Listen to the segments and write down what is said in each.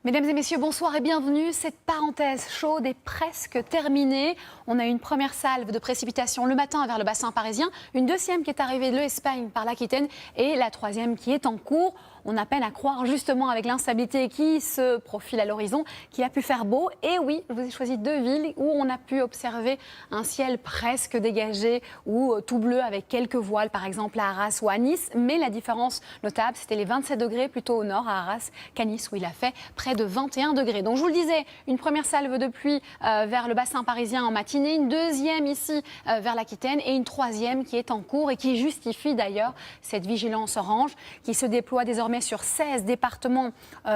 Mesdames et messieurs, bonsoir et bienvenue. Cette parenthèse chaude est presque terminée. On a eu une première salve de précipitations le matin vers le bassin parisien, une deuxième qui est arrivée de l'Espagne par l'Aquitaine et la troisième qui est en cours. On a peine à croire justement avec l'instabilité qui se profile à l'horizon qu'il a pu faire beau. Et oui, je vous ai choisi deux villes où on a pu observer un ciel presque dégagé ou tout bleu avec quelques voiles, par exemple à Arras ou à Nice. Mais la différence notable, c'était les 27 degrés plutôt au nord à Arras qu'à Nice où il a fait près de 21 degrés. Donc je vous le disais, une première salve de pluie vers le bassin parisien en matinée, une deuxième ici vers l'Aquitaine et une troisième qui est en cours et qui justifie d'ailleurs cette vigilance orange qui se déploie désormais sur 16 départements.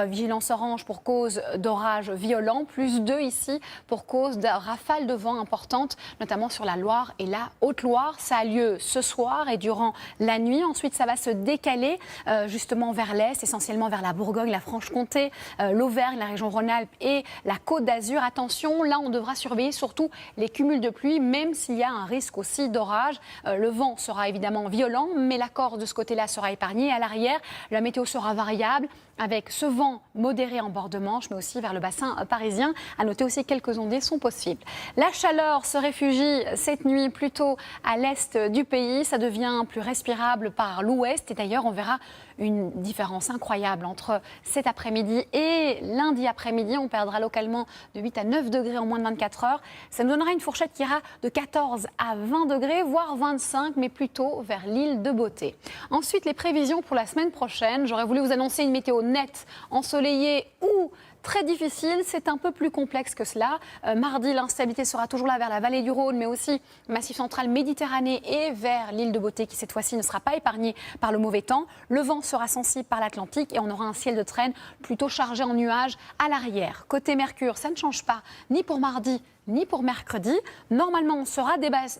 Vigilance orange pour cause d'orages violents, plus 2 ici pour cause de rafales de vent importantes, notamment sur la Loire et la Haute-Loire. Ça a lieu ce soir et durant la nuit. Ensuite, ça va se décaler justement vers l'est, essentiellement vers la Bourgogne, la Franche-Comté, l'Auvergne, la région Rhône-Alpes et la Côte d'Azur. Attention, là, on devra surveiller surtout les cumuls de pluie, même s'il y a un risque aussi d'orage. Le vent sera évidemment violent, mais l'accord de ce côté-là sera épargné. À l'arrière, la météo sera variable avec ce vent modéré en bord de Manche, mais aussi vers le bassin parisien. À noter aussi que quelques ondées sont possibles. La chaleur se réfugie cette nuit plutôt à l'est du pays. Ça devient plus respirable par l'ouest. Et d'ailleurs, on verra une différence incroyable entre cet après-midi et lundi après-midi. On perdra localement de 8 à 9 degrés en moins de 24 heures. Ça nous donnera une fourchette qui ira de 14 à 20 degrés, voire 25, mais plutôt vers l'île de Beauté. Ensuite, les prévisions pour la semaine prochaine. J'aurais voulu vous annoncer une météo nette, ensoleillée ou très difficile, c'est un peu plus complexe que cela. Mardi, l'instabilité sera toujours là vers la vallée du Rhône, mais aussi Massif central, Méditerranée et vers l'île de Beauté qui cette fois-ci ne sera pas épargnée par le mauvais temps. Le vent sera sensible par l'Atlantique et on aura un ciel de traîne plutôt chargé en nuages à l'arrière. Côté Mercure, ça ne change pas ni pour mardi ni pour mercredi. Normalement, on sera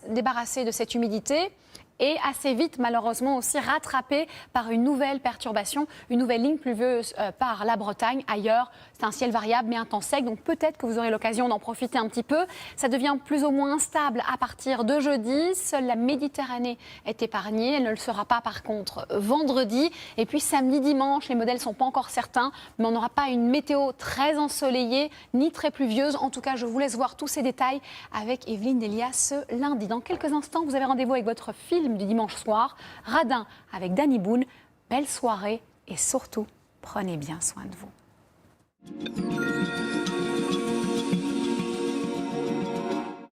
débarrassé de cette humidité. Et assez vite, malheureusement, aussi rattrapé par une nouvelle perturbation, une nouvelle ligne pluvieuse par la Bretagne. Ailleurs, c'est un ciel variable mais un temps sec, donc peut-être que vous aurez l'occasion d'en profiter un petit peu. Ça devient plus ou moins instable à partir de jeudi. Seule la Méditerranée est épargnée, elle ne le sera pas par contre vendredi. Et puis samedi, dimanche, les modèles ne sont pas encore certains, mais on n'aura pas une météo très ensoleillée ni très pluvieuse. En tout cas, je vous laisse voir tous ces détails avec Evelyne Delia ce lundi. Dans quelques instants, vous avez rendez-vous avec votre film du dimanche soir, Radin avec Danny Boone. Belle soirée et surtout, prenez bien soin de vous.